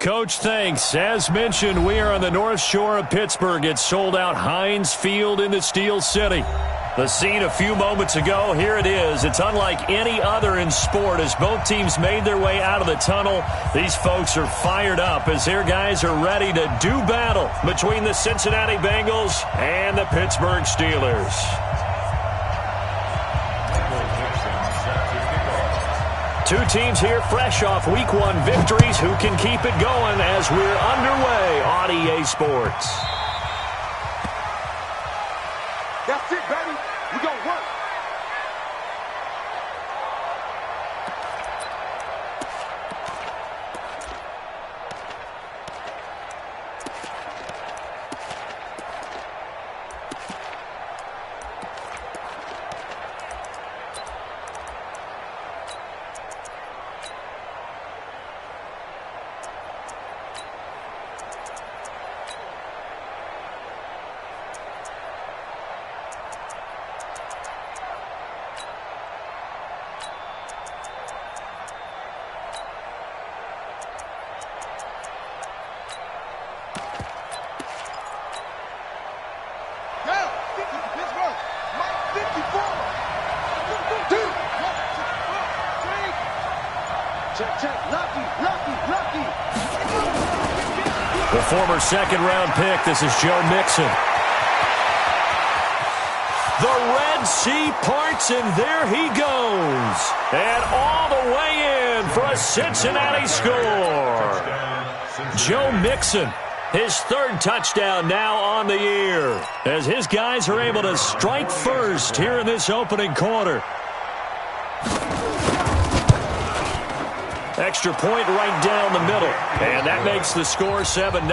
Coach, thanks. As mentioned, we are on the North Shore of Pittsburgh. It's sold out Heinz Field in the Steel City. The scene a few moments ago, here it is. It's unlike any other in sport as both teams made their way out of the tunnel. These folks are fired up as their guys are ready to do battle between the Cincinnati Bengals and the Pittsburgh Steelers. Two teams here fresh off Week 1 victories. Who can keep it going as we're underway on EA Sports? That's it, baby. We gonna work. The former second-round pick, this is Joe Mixon. The Red Sea parts, and there he goes. And all the way in for a Cincinnati score. Joe Mixon, his third touchdown now on the year, as his guys are able to strike first here in this opening quarter. Extra point right down the middle. And that makes the score 7-0.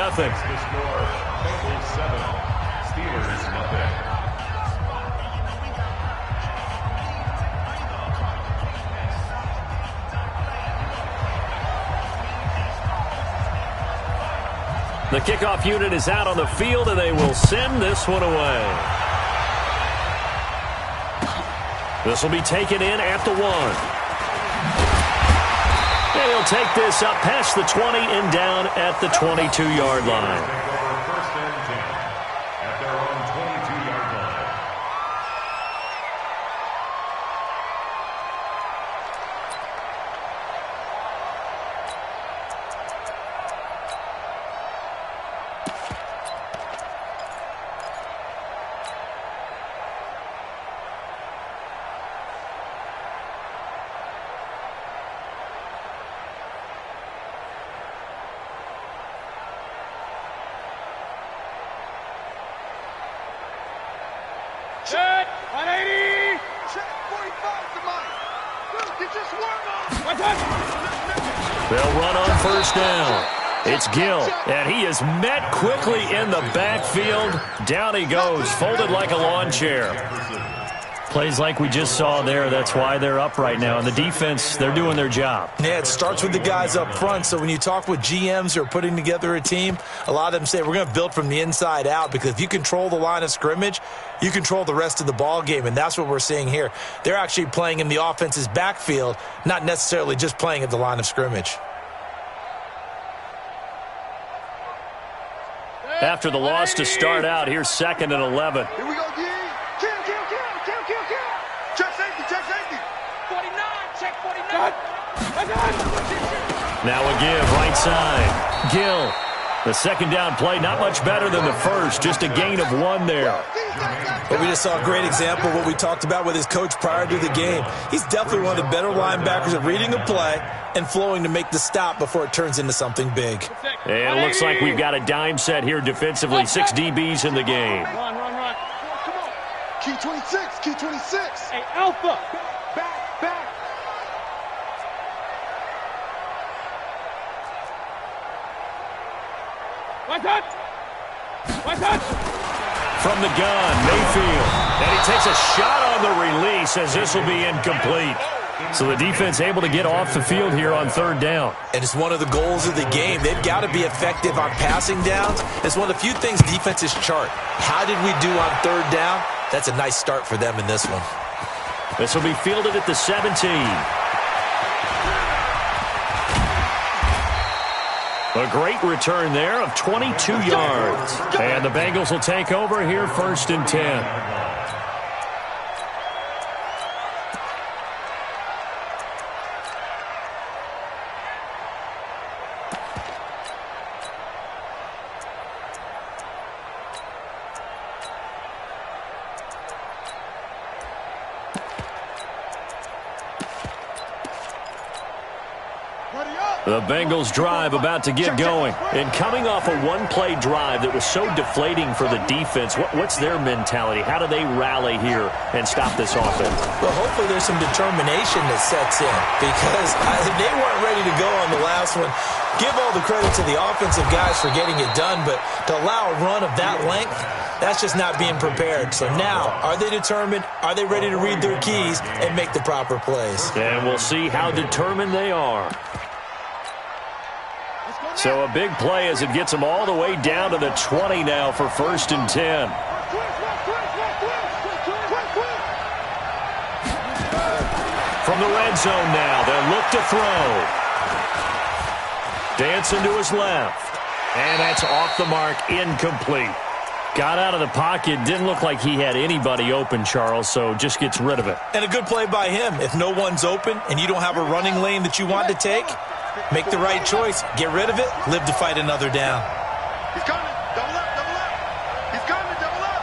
The kickoff unit is out on the field, and they will send this one away. This will be taken in at the 1. And he'll take this up past the 20 and down at the 22-yard line. First and 10 at their own 22-yard line. Check 180. Check 45 to Mike. Get your swerve on. They'll run on first down. It's Gill, and he is met quickly in the backfield. Down he goes, folded like a lawn chair. Plays like we just saw there, that's why they're up right now. And the defense, they're doing their job. Yeah, it starts with the guys up front. So when you talk with GMs who are putting together a team, a lot of them say we're going to build from the inside out, because if you control the line of scrimmage, you control the rest of the ball game, and that's what we're seeing here. They're actually playing in the offense's backfield, not necessarily just playing at the line of scrimmage. After the loss to start out, here's 2nd and 11. Here we go, D. Kill. Check safety. 49, check 49. Now a give, right side. Gill. The second down play, not much better than the first, just a gain of 1 there. But we just saw a great example of what we talked about with his coach prior to the game. He's definitely one of the better linebackers at reading a play and flowing to make the stop before it turns into something big. And it looks like we've got a dime set here defensively. 6 DBs in the game. Run. Come on. Key 26. Hey, Alpha. Back. One touch. From the gun, Mayfield. And he takes a shot on the release as this will be incomplete. So the defense able to get off the field here on 3rd down. And it's one of the goals of the game. They've got to be effective on passing downs. It's one of the few things defenses chart. How did we do on 3rd down? That's a nice start for them in this one. This will be fielded at the 17. A great return there of 22 yards. And the Bengals will take over here 1st and 10. The Bengals drive about to get going. And coming off a one-play drive that was so deflating for the defense, what's their mentality? How do they rally here and stop this offense? Well, hopefully there's some determination that sets in because they weren't ready to go on the last one. Give all the credit to the offensive guys for getting it done, but to allow a run of that length, that's just not being prepared. So now, are they determined? Are they ready to read their keys and make the proper plays? And we'll see how determined they are. So a big play as it gets them all the way down to the 20 now for 1st and 10. From the red zone now, they'll look to throw. Dancing to his left. And that's off the mark, incomplete. Got out of the pocket, didn't look like he had anybody open, Charles, so just gets rid of it. And a good play by him. If no one's open and you don't have a running lane that you want to take, make the right choice. Get rid of it. Live to fight another down. He's coming. Double up, double up. He's coming, double up.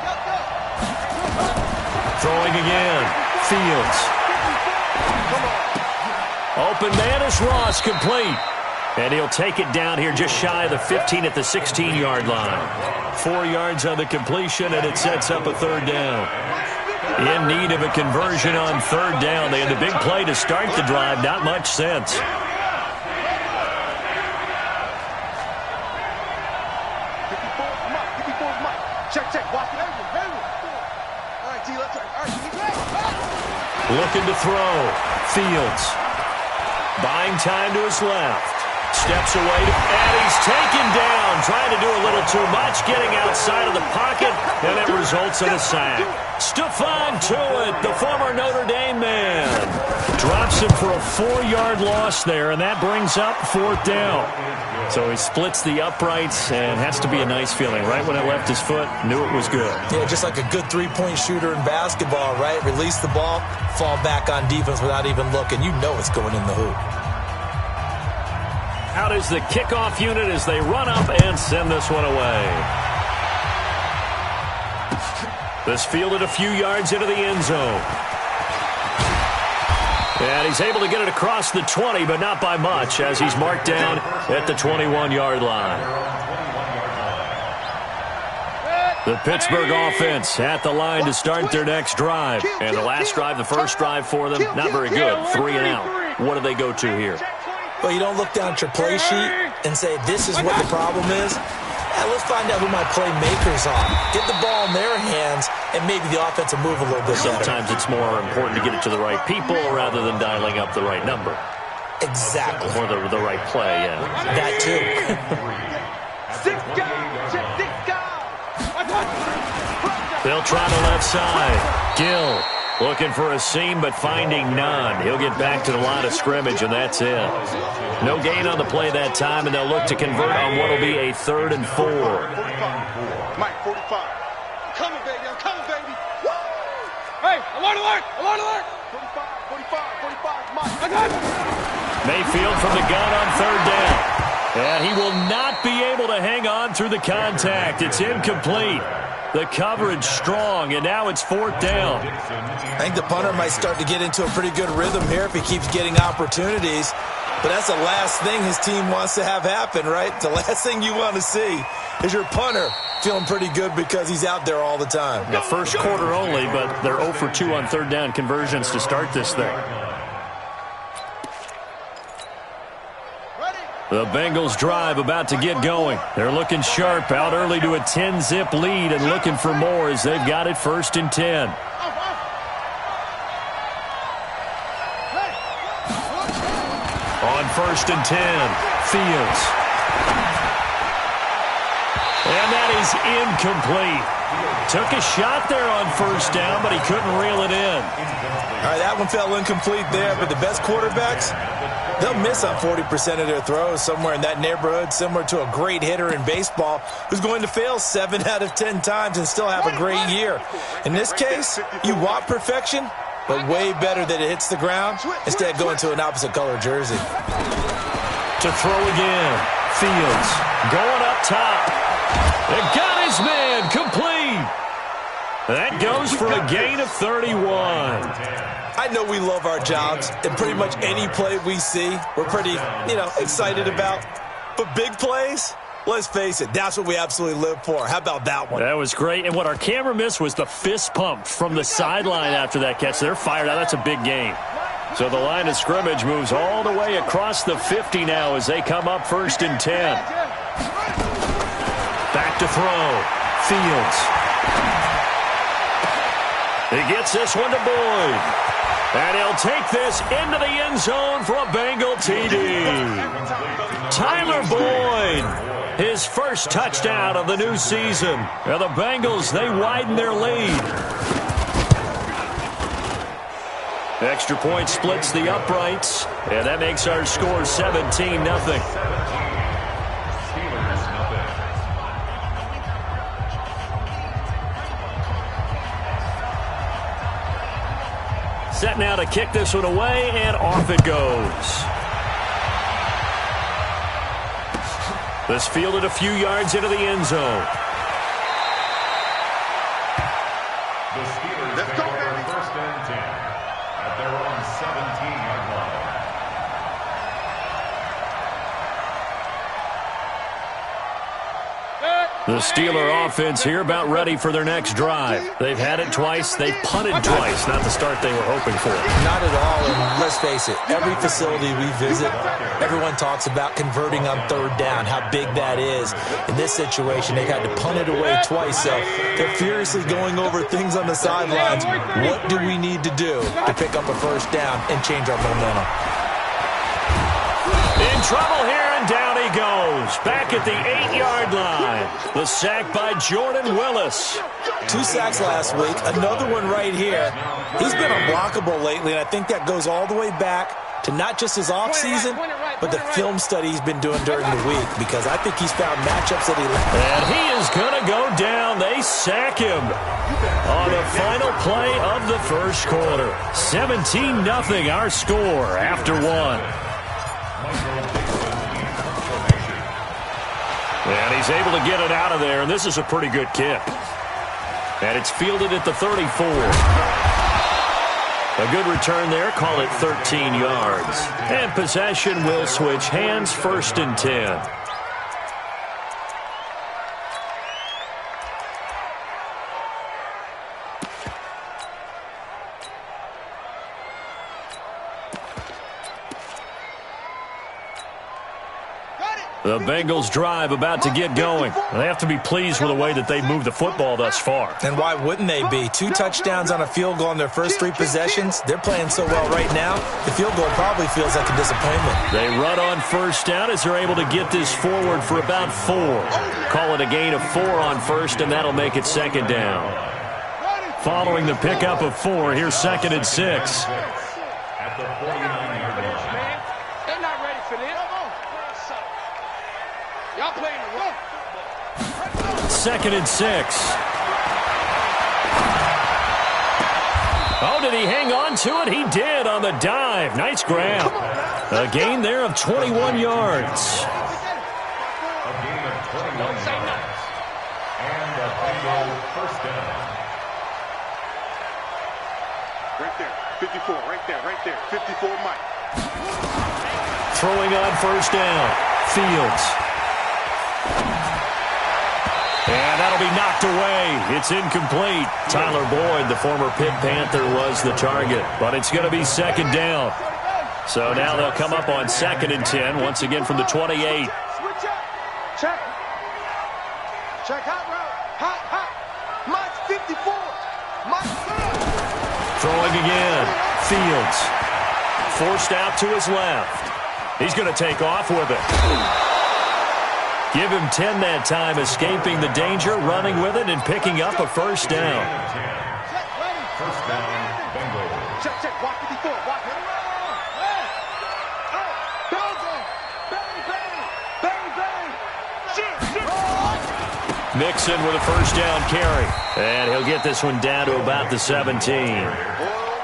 Throwing again. Fields. Open man is Ross, complete. And he'll take it down here just shy of the 15 at the 16-yard line. 4 yards on the completion, and it sets up a 3rd down. In need of a conversion on 3rd down. They had the big play to start the drive. Not much sense. Looking to throw. Fields. Buying time to his left. Steps away, and he's taken down. Trying to do a little too much, getting outside of the pocket, and it results in a sack. Stephon Tuitt, the former Notre Dame man, drops him for a 4-yard loss there, and that brings up 4th down. So he splits the uprights, and has to be a nice feeling. Right when it left his foot, knew it was good. Yeah, just like a good three-point shooter in basketball, right? Release the ball, fall back on defense without even looking. You know it's going in the hoop. Out is the kickoff unit as they run up and send this one away. This fielded a few yards into the end zone. And he's able to get it across the 20, but not by much, as he's marked down at the 21-yard line. The Pittsburgh offense at the line to start their next drive. And the last drive, the first drive for them, not very good. 3 and out. What do they go to here? Well, you don't look down at your play sheet and say, this is what the problem is. Let's find out who my playmakers are. Get the ball in their hands, and maybe the offense will move a little bit better. Sometimes it's more important to get it to the right people rather than dialing up the right number. Exactly. Or the right play, yeah. That too. They'll try the left side. Gill looking for a seam, but finding none. He'll get back to the line of scrimmage, and that's it. No gain on the play that time, and they'll look to convert on what will be a 3rd and 4. Mike, 45. I'm coming, baby. I'm coming, baby. Woo! Hey, alert, alert, alert, alert. 45, Mike. I got it. Mayfield from the gun on 3rd down. And he will not be able to hang on through the contact. It's incomplete. The coverage strong, and now it's 4th down. I think the punter might start to get into a pretty good rhythm here if he keeps getting opportunities. But that's the last thing his team wants to have happen, right? The last thing you want to see is your punter feeling pretty good because he's out there all the time. The first quarter only, but they're 0 for 2 on 3rd down conversions to start this thing. The Bengals drive about to get going. They're looking sharp, out early to a 10-zip lead and looking for more as they've got it 1st and 10. On 1st and 10, Fields. And that is incomplete. Took a shot there on first down, but he couldn't reel it in. All right, that one fell incomplete there, but the best quarterbacks, they'll miss on 40% of their throws, somewhere in that neighborhood, similar to a great hitter in baseball who's going to fail 7 out of 10 times and still have a great year. In this case, you want perfection, but way better that it hits the ground instead of going to an opposite color jersey. To throw again. Fields going up top. It got his man complete. That goes for a gain of 31. I know we love our jobs, and pretty much any play we see, we're pretty, excited about. But big plays, let's face it, that's what we absolutely live for. How about that one? That was great. And what our camera missed was the fist pump from the sideline after that catch. They're fired out. That's a big gain. So the line of scrimmage moves all the way across the 50 now as they come up 1st and 10. Back to throw. Fields. He gets this one to Boyd. And he'll take this into the end zone for a Bengal TD. Tyler Boyd, his first touchdown of the new season. And the Bengals, they widen their lead. Extra point splits the uprights, and that makes our score 17-0. Set now to kick this one away, and off it goes. This fielded a few yards into the end zone. The Steelers take over 1st and 10 at their own 17-yard line. The Steeler offense here about ready for their next drive. They've had it twice. They've punted twice. Not the start they were hoping for. Not at all. And let's face it, every facility we visit, everyone talks about converting on 3rd down, how big that is. In this situation, they've had to punt it away twice. So they're furiously going over things on the sidelines. What do we need to do to pick up a 1st down and change our momentum? In trouble here, and down he goes. Back at the 8-yard line. The sack by Jordan Willis. 2 sacks last week, another one right here. He's been unblockable lately, and I think that goes all the way back to not just his offseason, but the film study he's been doing during the week, because I think he's found matchups that he likes. And he is going to go down. They sack him on the final play of the first quarter. 17-0 our score after 1. And he's able to get it out of there, and this is a pretty good kick. And it's fielded at the 34. A good return there, call it 13 yards. And possession will switch hands, 1st and 10. The Bengals drive about to get going. They have to be pleased with the way that they've moved the football thus far. And why wouldn't they be? 2 touchdowns on a field goal in their first 3 possessions. They're playing so well right now, the field goal probably feels like a disappointment. They run on 1st down as they're able to get this forward for about 4. Call it a gain of 4 on 1st, and that'll make it 2nd down. Following the pickup of 4, here's 2nd and 6. At the 49-yard line. They're not ready for this. Y'all playing the run. 2nd and 6. Oh, did he hang on to it? He did on the dive. Nice grab. A gain there of 21 yards. A gain of 21 yards. And a Bengal 1st down. Right there. 54. Right there. 54, Mike. Throwing on 1st down. Fields. And that'll be knocked away. It's incomplete. Tyler Boyd, the former Pitt Panther, was the target. But it's going to be 2nd down. So now they'll come up on 2nd and 10, once again from the 28. Switch up. Check. Check hot route. Hot. Mike 54. Mike. Throwing again. Fields. Forced out to his left. He's going to take off with it. Give him 10 that time, escaping the danger, running with it, and picking up a first down. First down, Bengals. Check. Walk 54. Walk. Mixon with a first down carry. And he'll get this one down to about the 17.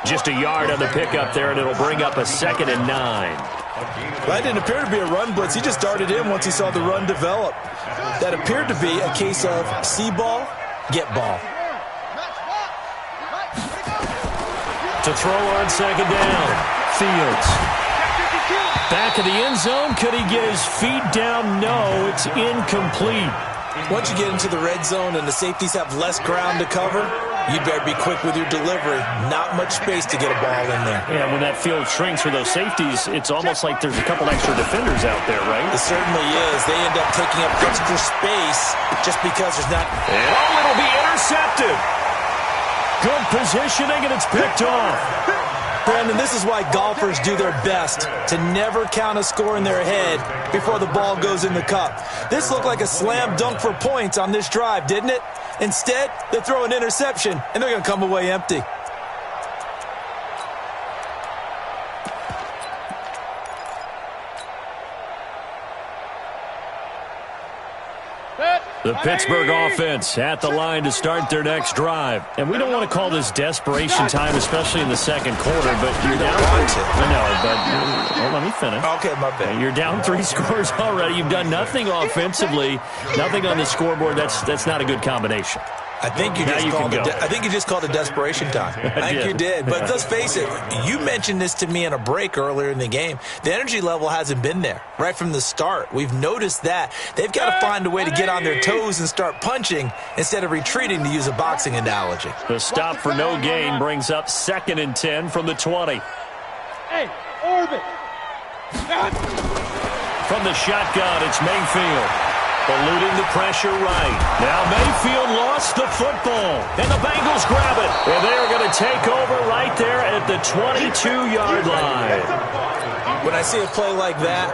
Just a yard on the pickup there, and it'll bring up a 2nd and 9. That didn't appear to be a run blitz. He just darted in once he saw the run develop. That appeared to be a case of see ball, get ball. To throw on 2nd down, Fields. Back of the end zone. Could he get his feet down? No, it's incomplete. Once you get into the red zone and the safeties have less ground to cover, you better be quick with your delivery. Not much space to get a ball in there. Yeah, when that field shrinks for those safeties, it's almost like there's a couple extra defenders out there, right? It certainly is. They end up taking up extra space just because there's not... And it'll be intercepted. Good positioning, and it's picked off. Brandon, this is why golfers do their best to never count a score in their head before the ball goes in the cup. This looked like a slam dunk for points on this drive, didn't it? Instead, they throw an interception, and they're going to come away empty. The Pittsburgh offense at the line to start their next drive. And we don't want to call this desperation time, especially in the second quarter, but you're down. I know, but well, let me finish. Okay, my bad. You're down 3 scores already. You've done nothing offensively, nothing on the scoreboard. That's not a good combination. I think you just called it desperation time. I think you did. But let's face it, you mentioned this to me in a break earlier in the game. The energy level hasn't been there right from the start. We've noticed that. They've got to find a way to get on their toes and start punching instead of retreating, to use a boxing analogy. The stop for no gain brings up 2nd and 10 from the 20. Hey, orbit. From the shotgun, it's Mayfield. Eluding the pressure right. Now Mayfield lost the football. And the Bengals grab it. And they are going to take over right there at the 22-yard line. When I see a play like that,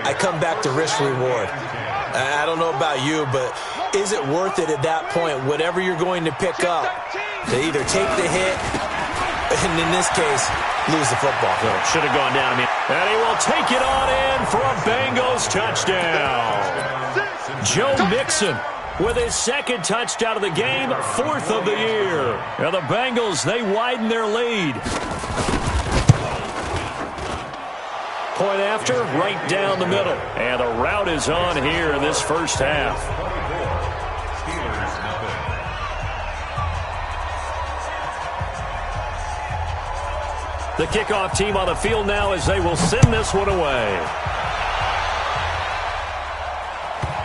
I come back to risk-reward. I don't know about you, but is it worth it at that point, whatever you're going to pick up, to either take the hit, and in this case, lose the football? Should have gone down. And he will take it on in for a Bengals touchdown. Joe Mixon with his 2nd touchdown of the game, 4th of the year. And the Bengals, they widen their lead. Point after, right down the middle. And the route is on here in this first half. The kickoff team on the field now as they will send this one away.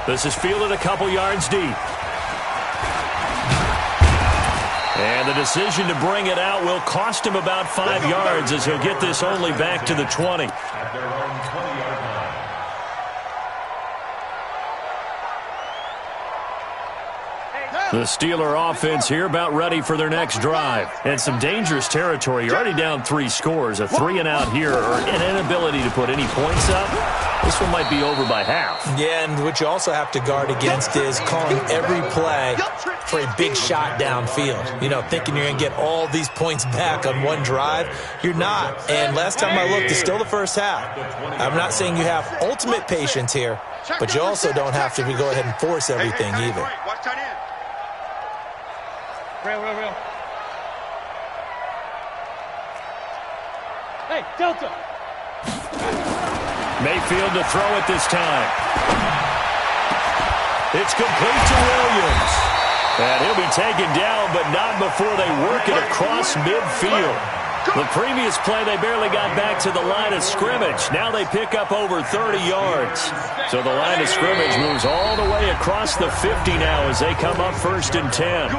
This is fielded a couple yards deep. And the decision to bring it out will cost him about 5 yards as he'll get this only back to the 20. At their own 20-yard line. The Steeler offense here about ready for their next drive. And some dangerous territory. You're already down 3 scores. A 3-and-out here, or an inability to put any points up. This one might be over by half. Yeah, and what you also have to guard against is calling every play for a big shot downfield. You know, thinking you're going to get all these points back on one drive. You're not. And last time I looked, it's still the first half. I'm not saying you have ultimate patience here, but you also don't have to go ahead and force everything either. Watch tight end. Real. Hey, Delta. Mayfield to throw it this time. It's complete to Williams. And he'll be taken down, but not before they work it across midfield. The previous play, they barely got back to the line of scrimmage. Now they pick up over 30 yards. So the line of scrimmage moves all the way across the 50 now as they come up 1st and 10.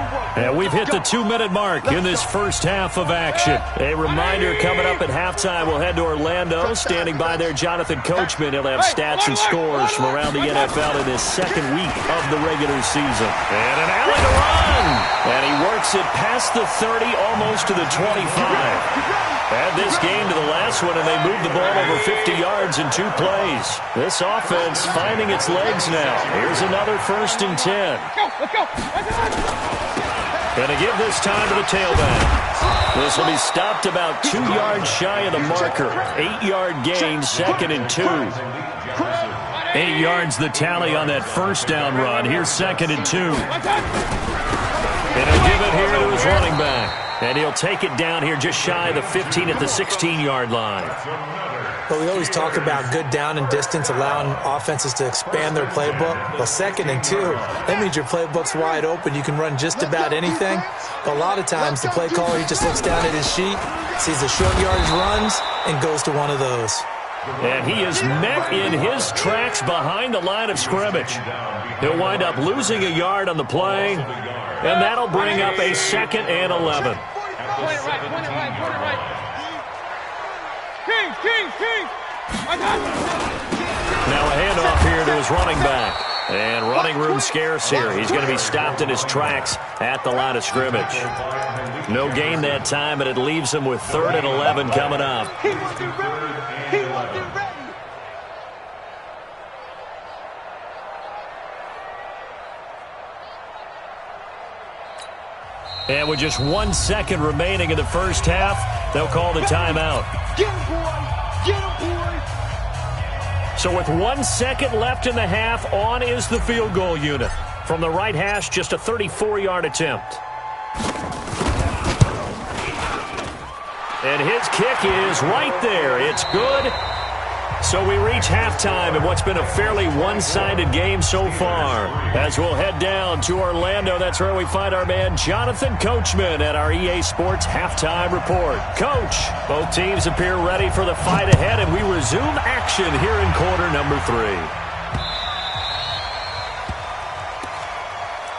And we've hit the 2-minute mark in this first half of action. A reminder, coming up at halftime, we'll head to Orlando. Standing by there, Jonathan Coachman. He'll have stats and scores from around the NFL in his 2nd week of the regular season. And an alley to run. And he works it past the 30, almost to the 25. Add this game to the last one, and they moved the ball over 50 yards in 2 plays. This offense finding its legs now. Here's another 1st and 10. Let's go. Going to give this time to the tailback. This will be stopped about 2 yards shy of the marker. 8-yard gain, 2nd and 2. 8 yards the tally on that 1st down run. Here's 2nd and 2. And he'll give it here to his running back. And he'll take it down here just shy of the 15 at the 16-yard line. Well, we always talk about good down and distance, allowing offenses to expand their playbook. Well, 2nd and 2, that means your playbook's wide open. You can run just about anything. But a lot of times, the play caller, he just looks down at his sheet, sees the short yardage runs, and goes to one of those. And he is met in his tracks behind the line of scrimmage. He'll wind up losing a yard on the play, and that'll bring up a 2nd and 11. Point it right. King. Now a handoff here to his running back. And running room scarce here. He's going to be stopped in his tracks at the line of scrimmage. No gain that time, but it leaves him with 3rd and 11 coming up. He wasn't ready. And with just 1 second remaining in the first half, they'll call the timeout. Get him, boy. So with 1 second left in the half, on is the field goal unit. From the right hash, just a 34-yard attempt. And his kick is right there. It's good. So we reach halftime in what's been a fairly one-sided game so far. As we'll head down to Orlando, that's where we find our man Jonathan Coachman at our EA Sports Halftime Report. Coach, both teams appear ready for the fight ahead, and we resume action here in quarter number 3.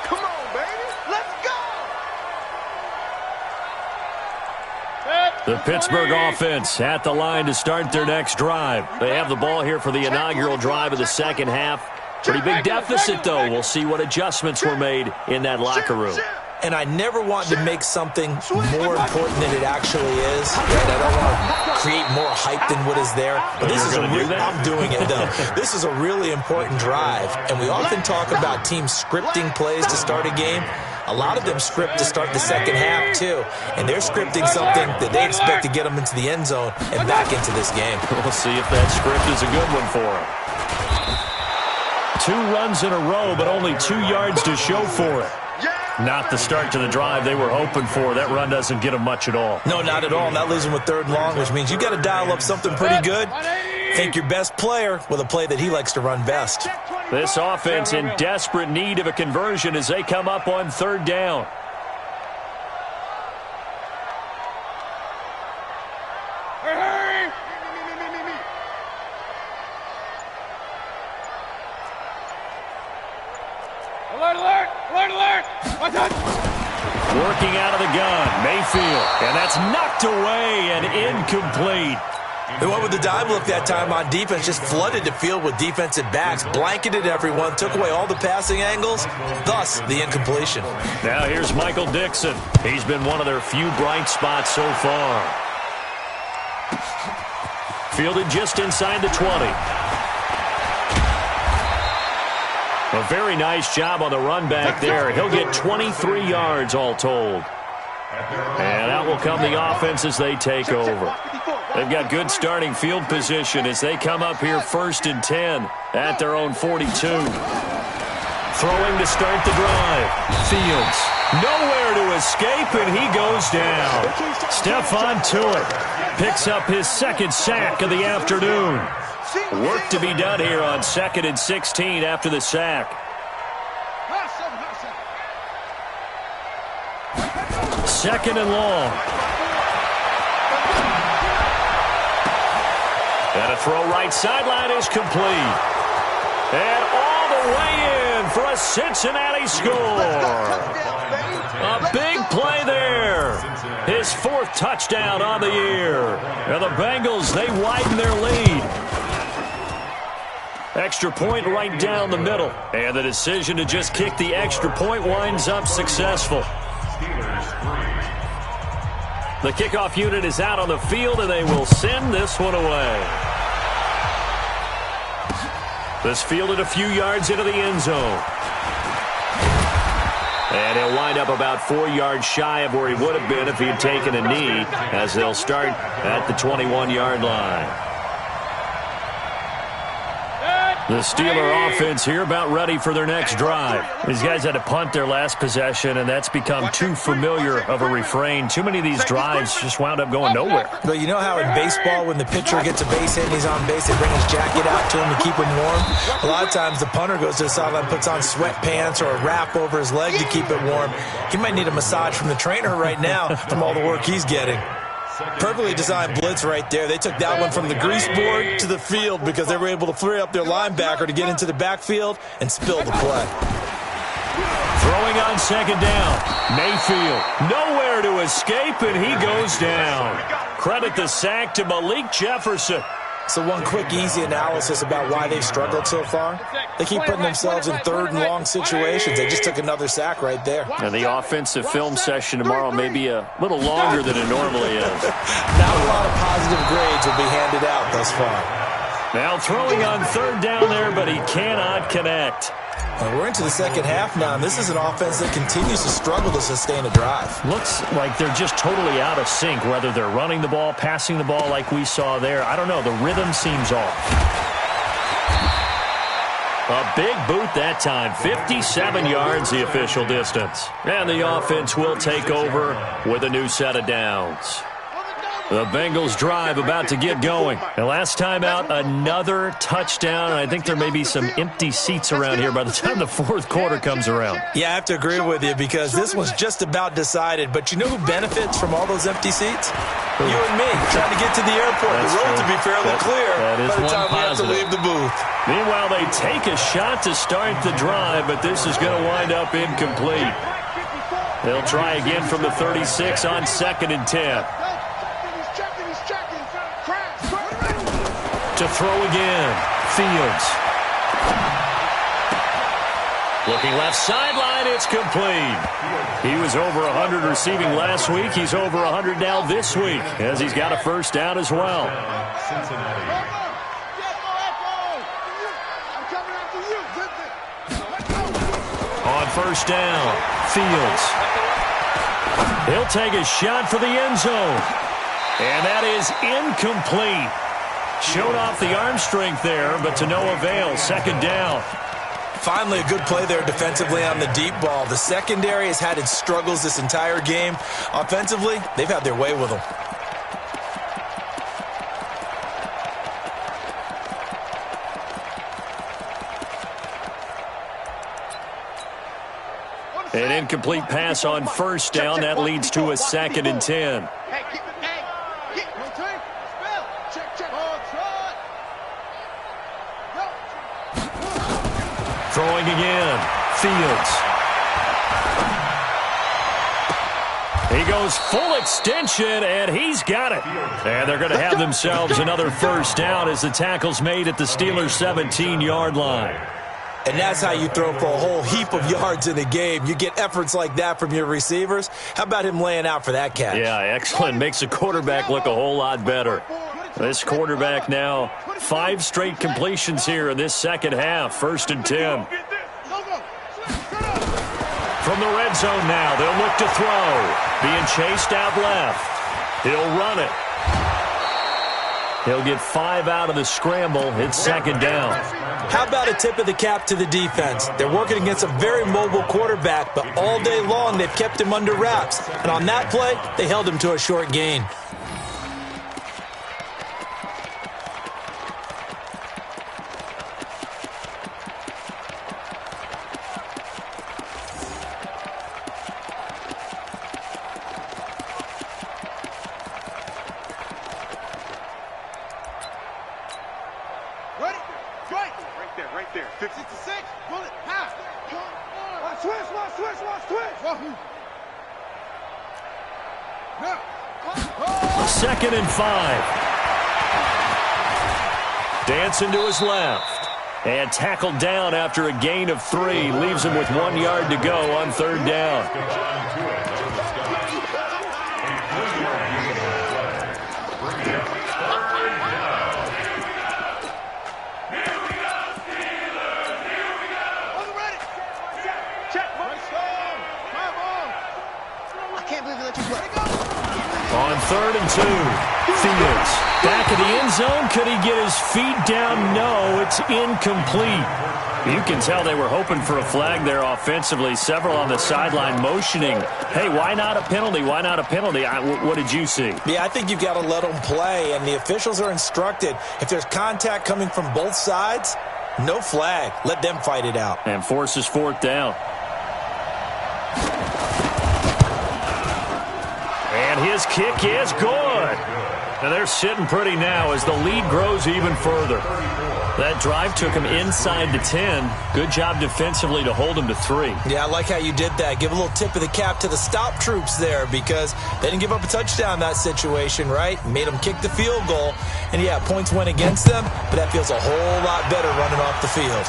Come on, baby. Let's go. The Pittsburgh offense at the line to start their next drive. They have the ball here for the inaugural drive of the second half. Pretty big deficit, though. We'll see what adjustments were made in that locker room. And I never want to make something more important than it actually is. Right? I don't want to create more hype than what is there. But this is I'm doing it, though. This is a really important drive. And we often talk about teams scripting plays to start a game. A lot of them script to start the second half, too. And they're scripting something that they expect to get them into the end zone and back into this game. We'll see if that script is a good one for them. 2 runs in a row, but only 2 yards to show for it. Not the start to the drive they were hoping for. That run doesn't get them much at all. No, not at all. Not losing with 3rd and long, which means you got to dial up something pretty good. Think your best player with a play that he likes to run best. This offense in desperate need of a conversion as they come up on 3rd down. Hurry. Alert. Working out of the gun, Mayfield. And that's knocked away and incomplete. They went with the dive look that time on defense, just flooded the field with defensive backs, blanketed everyone, took away all the passing angles, thus the incompletion. Now here's Michael Dixon. He's been one of their few bright spots so far. Fielded just inside the 20. A very nice job on the run back there. He'll get 23 yards all told. And out will come the offense as they take over. They've got good starting field position as they come up here 1st and 10 at their own 42. Throwing to start the drive. Fields. Nowhere to escape, and he goes down. Stephon Tuitt picks up his 2nd sack of the afternoon. Work to be done here on 2nd and 16 after the sack. 2nd and long. And a throw right sideline is complete. And all the way in for a Cincinnati score. A big play there. His 4th touchdown on the year. And the Bengals, they widen their lead. Extra point right down the middle. And the decision to just kick the extra point winds up successful. The kickoff unit is out on the field, and they will send this one away. This fielded a few yards into the end zone. And he'll wind up about 4 yards shy of where he would have been if he had taken a knee, as they'll start at the 21-yard line. The Steeler offense here about ready for their next drive. These guys had to punt their last possession, and that's become too familiar of a refrain. Too many of these drives just wound up going nowhere. But you know how in baseball, when the pitcher gets a base hit and he's on base, they bring his jacket out to him to keep him warm? A lot of times the punter goes to the sideline, puts on sweatpants or a wrap over his leg to keep it warm. He might need a massage from the trainer right now from all the work he's getting. Perfectly designed blitz right there. They took that one from the grease board to the field because they were able to free up their linebacker to get into the backfield and spill the play. Throwing on second down. Mayfield nowhere to escape, and he goes down. Credit the sack to Malik Jefferson. So one quick, easy analysis about why they've struggled so far. They keep putting themselves in third and long situations. They just took another sack right there. And the offensive film session tomorrow may be a little longer than it normally is. Not a lot of positive grades will be handed out thus far. Now throwing on third down there, but he cannot connect. And we're into the second half now, and this is an offense that continues to struggle to sustain a drive. Looks like they're just totally out of sync, whether they're running the ball, passing the ball like we saw there. I don't know. The rhythm seems off. A big boot that time. 57 yards the official distance. And the offense will take over with a new set of downs. The Bengals drive about to get going. And last time out, another touchdown. And I think there may be some empty seats around here by the time the fourth quarter comes around. Yeah, I have to agree with you because this one's just about decided. But you know who benefits from all those empty seats? You and me, trying to get to the airport. That's the road true. to be fairly clear that is by the one time we have to positive. leave the booth. Meanwhile, they take a shot to start the drive, but this is going to wind up incomplete. They'll try again from the 36 on 2nd and 10. To throw again, Fields. Looking left sideline, it's complete. He was over 100 receiving last week. He's over 100 now this week, as he's got a first down as well. On first down, Fields. He'll take a shot for the end zone. And that is incomplete. Showed off the arm strength there, but to no avail. 2nd down. Finally, a good play there defensively on the deep ball. The secondary has had its struggles this entire game. Offensively, they've had their way with them. An incomplete pass on first down. That leads to a 2nd and 10. Throwing again. Fields. He goes full extension, and he's got it. And they're going to have themselves another first down as the tackle's made at the Steelers' 17-yard line. And that's how you throw for a whole heap of yards in a game. You get efforts like that from your receivers. How about him laying out for that catch? Yeah, excellent. Makes the quarterback look a whole lot better. This quarterback now, 5 straight completions here in this second half. 1st and 10. From the red zone now, they'll look to throw. Being chased out left. He'll run it. He'll get 5 out of the scramble. It's 2nd down. How about a tip of the cap to the defense? They're working against a very mobile quarterback, but all day long they've kept him under wraps. And on that play, they held him to a short gain. Right there. 56. Bullet. Pass. Watch switch. Second and 5. Dancing to his left. And tackled down after a gain of 3. Leaves him with 1 yard to go on 3rd down. can't believe he let you play. On 3rd and 2, Fields back in the end zone. Could he get his feet down? No, it's incomplete. You can tell they were hoping for a flag there offensively. Several on the sideline motioning, hey, why not a penalty? Why not a penalty? What did you see? Yeah, I think you've got to let them play, and the officials are instructed, if there's contact coming from both sides, no flag. Let them fight it out. And forces 4th down. And his kick is good. And they're sitting pretty now as the lead grows even further. That drive took him inside the 10. Good job defensively to hold him to 3. Yeah, I like how you did that. Give a little tip of the cap to the stop troops there because they didn't give up a touchdown in that situation, right? Made them kick the field goal. And, yeah, points went against them, but that feels a whole lot better running off the field.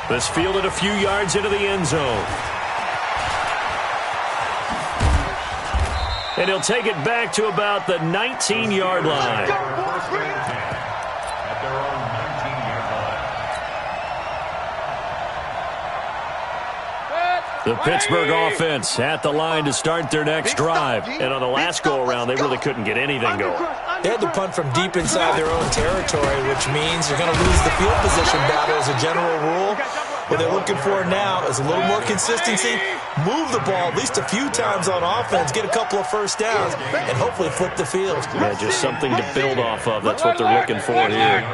This fielded a few yards into the end zone. And he'll take it back to about the 19-yard line. At their own 19-yard line. The Pittsburgh offense at the line to start their next drive. And on the last go-around, they really couldn't get anything going. They had to punt from deep inside their own territory, which means you're going to lose the field position battle as a general rule. What they're looking for now is a little more consistency, move the ball at least a few times on offense, get a couple of first downs, and hopefully flip the field. Yeah, just something to build off of. That's what they're looking for here.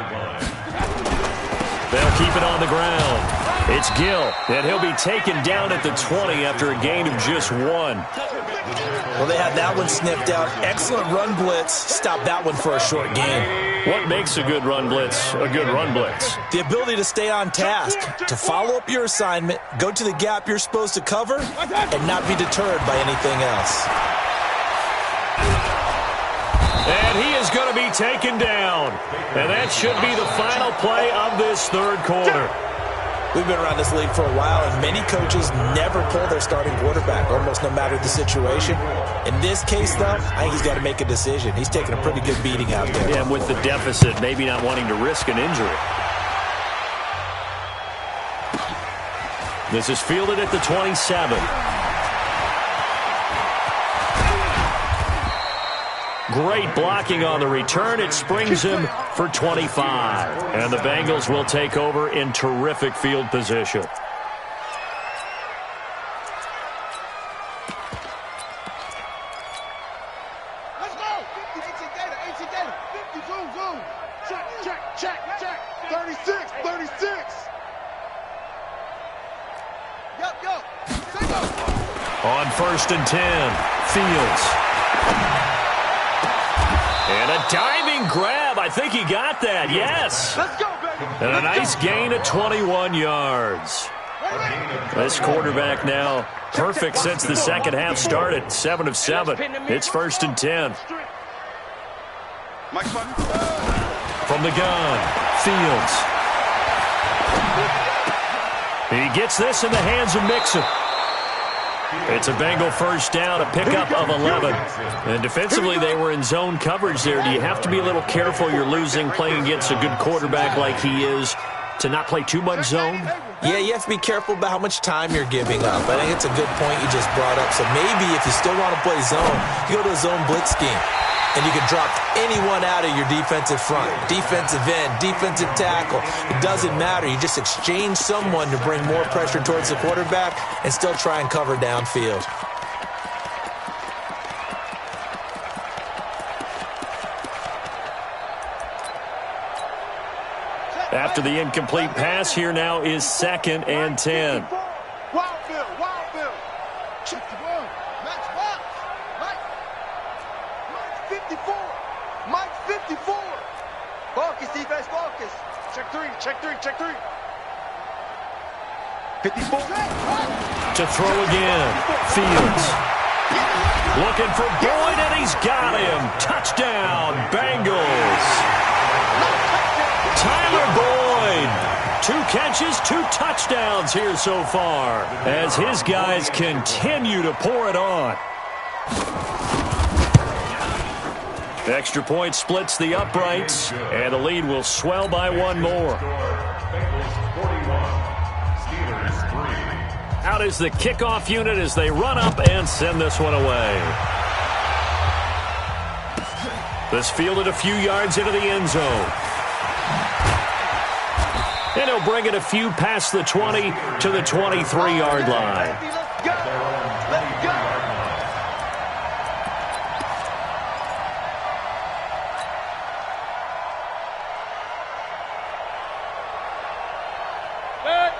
They'll keep it on the ground. It's Gill, and he'll be taken down at the 20 after a gain of just 1. Well, they had that one sniffed out. Excellent run blitz. Stop that one for a short gain. What makes a good run blitz a good run blitz? The ability to stay on task, to follow up your assignment, go to the gap you're supposed to cover, and not be deterred by anything else. And he is going to be taken down. And that should be the final play of this 3rd quarter. We've been around this league for a while, and many coaches never pull their starting quarterback, almost no matter the situation. In this case, though, I think he's got to make a decision. He's taking a pretty good beating out there. Yeah, and with the deficit, maybe not wanting to risk an injury. This is fielded at the 27. Great blocking on the return. It springs him for 25. And the Bengals will take over in terrific field position. Let's go. 50, 18 Gator. 50, zoom. Check. 36. Yup. On 1st and 10, Fields. And a diving grab. I think he got that. Yes. Let's go, baby. And a nice gain of 21 yards. This quarterback now perfect since the second half started. 7 of 7. It's 1st and 10. From the gun, Fields. He gets this in the hands of Mixon. It's a Bengal first down, a pickup of 11. And defensively, they were in zone coverage there. Do you have to be a little careful? You're losing, playing against a good quarterback like he is, to not play too much zone? Yeah, you have to be careful about how much time you're giving up. I think it's a good point you just brought up. So maybe if you still want to play zone, you go to a zone blitz scheme. And you can drop anyone out of your defensive front, defensive end, defensive tackle. It doesn't matter. You just exchange someone to bring more pressure towards the quarterback and still try and cover downfield. After the incomplete pass, here now is 2nd and 10. Wild Bill. Check the ball. Max box. Mike 54. Focus, defense, focus. Check three. 54. To throw again, Fields. Looking for Boyd, and he's got him. Touchdown, Bengals. Tyler Boyd. 2 catches, 2 touchdowns here so far as his guys continue to pour it on. Extra point splits the uprights, and the lead will swell by 1 more. Out is the kickoff unit as they run up and send this one away. This fielded a few yards into the end zone. And he'll bring it a few past the 20 to the 23-yard line. Let's go. Let's go.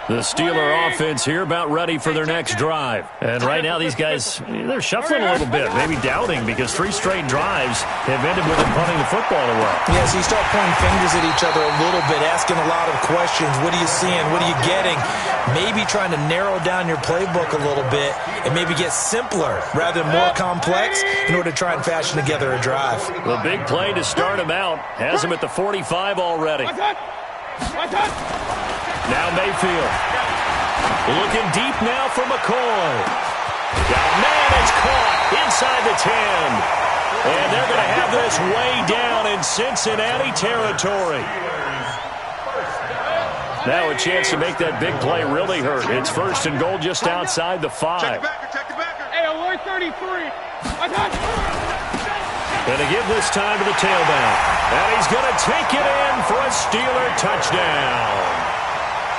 The Steeler offense here about ready for their next drive. And right now these guys, they're shuffling a little bit, maybe doubting, because 3 straight drives have ended with them punting the football away. Yeah, so you start pointing fingers at each other a little bit, asking a lot of questions. What are you seeing? What are you getting? Maybe trying to narrow down your playbook a little bit and maybe get simpler rather than more complex in order to try and fashion together a drive. The big play to start him out has him at the 45 already. Now Mayfield. Looking deep now for McCoy. Man, it's caught inside the 10. And they're going to have this way down in Cincinnati territory. Now a chance to make that big play really hurt. It's 1st and goal just outside the 5. Hey, alert 33. Going to give this time to the tailback. And he's going to take it in for a Steeler touchdown.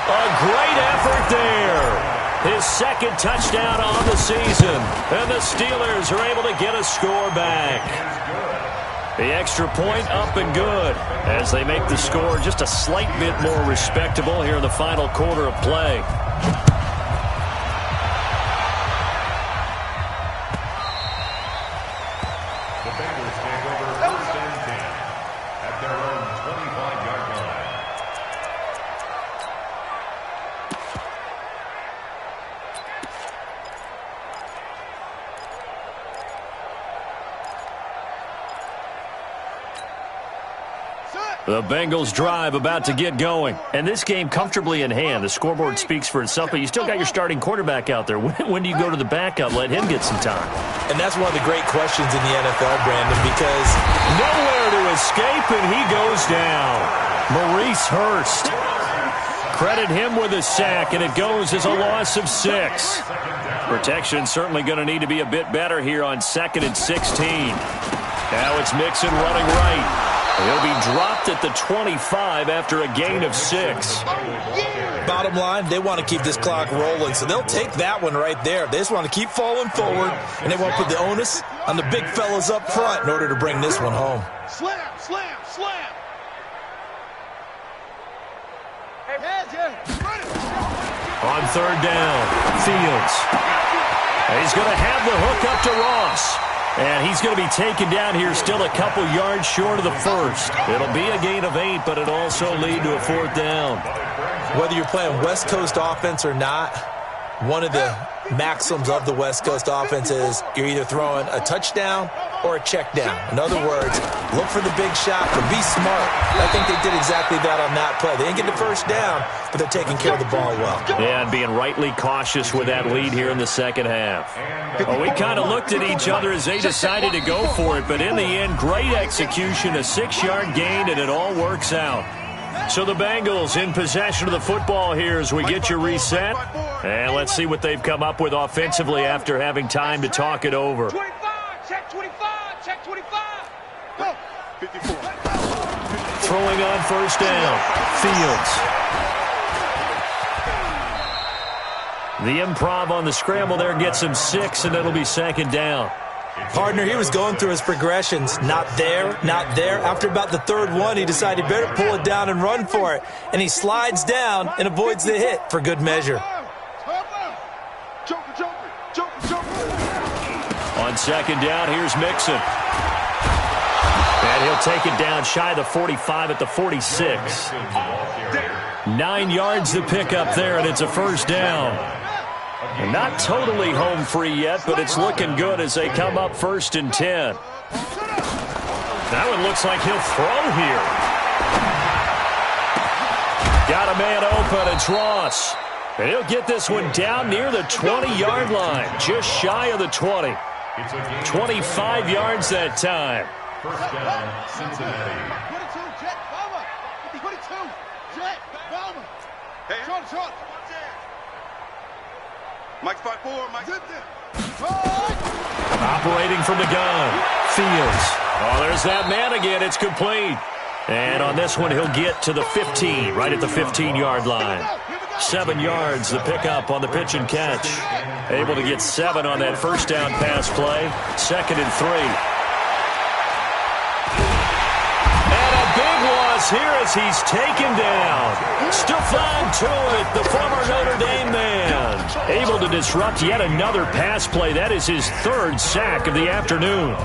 A great effort there. His 2nd touchdown on the season. And the Steelers are able to get a score back. The extra point up and good as they make the score just a slight bit more respectable here in the final quarter of play. The Bengals take over 1st and 10 at their own 25-yard line. The Bengals drive about to get going. And this game comfortably in hand. The scoreboard speaks for itself, but you still got your starting quarterback out there. When do you go to the backup, let him get some time? And that's one of the great questions in the NFL, Brandon, because nowhere to escape, and he goes down. Maurice Hurst. Credit him with a sack, and it goes as a loss of 6. Protection certainly going to need to be a bit better here on 2nd and 16. Now it's Mixon running right. He'll be dropped at the 25 after a gain of 6. Bottom line, they want to keep this clock rolling, so they'll take that one right there. They just want to keep falling forward, and they want to put the onus on the big fellas up front in order to bring this one home. Slam, slam, slam. On 3rd down, Fields. And he's going to have the hook up to Ross. And he's going to be taken down here still a couple yards short of the 1st. It'll be a gain of 8, but it'll also lead to a 4th down. Whether you're playing West Coast offense or not, one of the maxims of the West Coast offense is you're either throwing a touchdown or a check down. In other words, look for the big shot, but be smart. I think they did exactly that on that play. They didn't get the 1st down, but they're taking care of the ball well. Yeah, and being rightly cautious with that lead here in the 2nd half. Well, we kind of looked at each other as they decided to go for it, but in the end, great execution, a 6-yard gain, and it all works out. So the Bengals in possession of the football here as we get you reset. And let's see what they've come up with offensively after having time to talk it over. 25, check 25, check 25. Go. 54. Throwing on 1st down, Fields. The improv on the scramble there gets him 6, and it'll be 2nd down. Partner, he was going through his progressions. Not there, not there. After about the 3rd one, he decided he better pull it down and run for it. And he slides down and avoids the hit for good measure. On 2nd down, here's Mixon. And he'll take it down shy of the 45 at the 46. 9 yards to pick up there, and it's a 1st down. And not totally home free yet, but it's looking good as they come up 1st and 10. That one looks like he'll throw here. Got a man open, it's Ross. And he'll get this one down near the 20-yard line, just shy of the 20. 25 yards that time. 1st down, Cincinnati. 22, Jet, Bomber. 22, Jet, Bomber. Hey, short. Mike's 5'4", Mike's Operating from the gun. Fields. Oh, there's that man again. It's complete. And on this one, he'll get to the 15, right at the 15-yard line. 7 yards, the pickup on the pitch and catch. Able to get 7 on that first down pass play. 2nd and 3. And a big loss here as he's taken down. Stephon Tuitt, the former Notre Dame man, able to disrupt yet another pass play. That is his 3rd sack of the afternoon.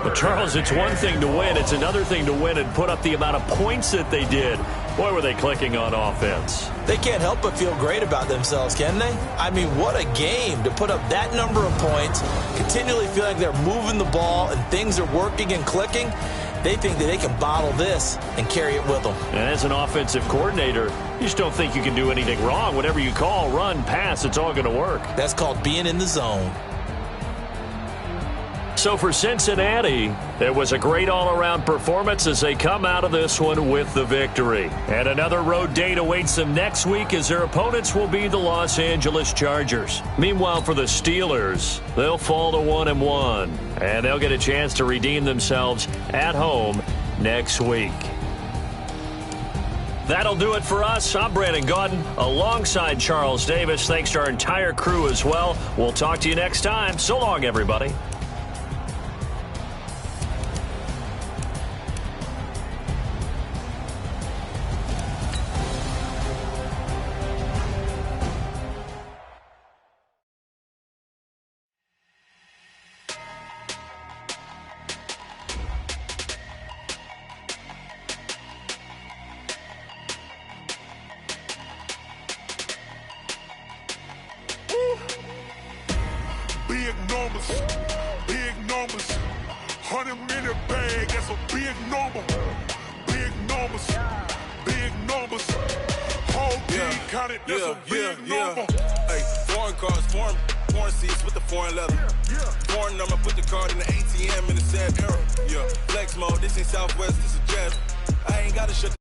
But, Charles, it's one thing to win. It's another thing to win and put up the amount of points that they did. Boy, were they clicking on offense. They can't help but feel great about themselves, can they? I mean, what a game to put up that number of points, continually feeling like they're moving the ball and things are working and clicking. They think that they can bottle this and carry it with them. And as an offensive coordinator, you just don't think you can do anything wrong. Whatever you call, run, pass, it's all going to work. That's called being in the zone. So for Cincinnati, it was a great all-around performance as they come out of this one with the victory. And another road date awaits them next week as their opponents will be the Los Angeles Chargers. Meanwhile, for the Steelers, they'll fall to 1-1, and they'll get a chance to redeem themselves at home next week. That'll do it for us. I'm Brandon Gaudin alongside Charles Davis. Thanks to our entire crew as well. We'll talk to you next time. So long, everybody. Big numbers, 100-minute bag, that's a big number. Big numbers, whole team counted, that's a big number. Hey, foreign cars, foreign seats with the foreign leather. Foreign number, put the card in the ATM in the sad era. Yeah, flex mode, this ain't Southwest, this is Jazz. I ain't gotta shut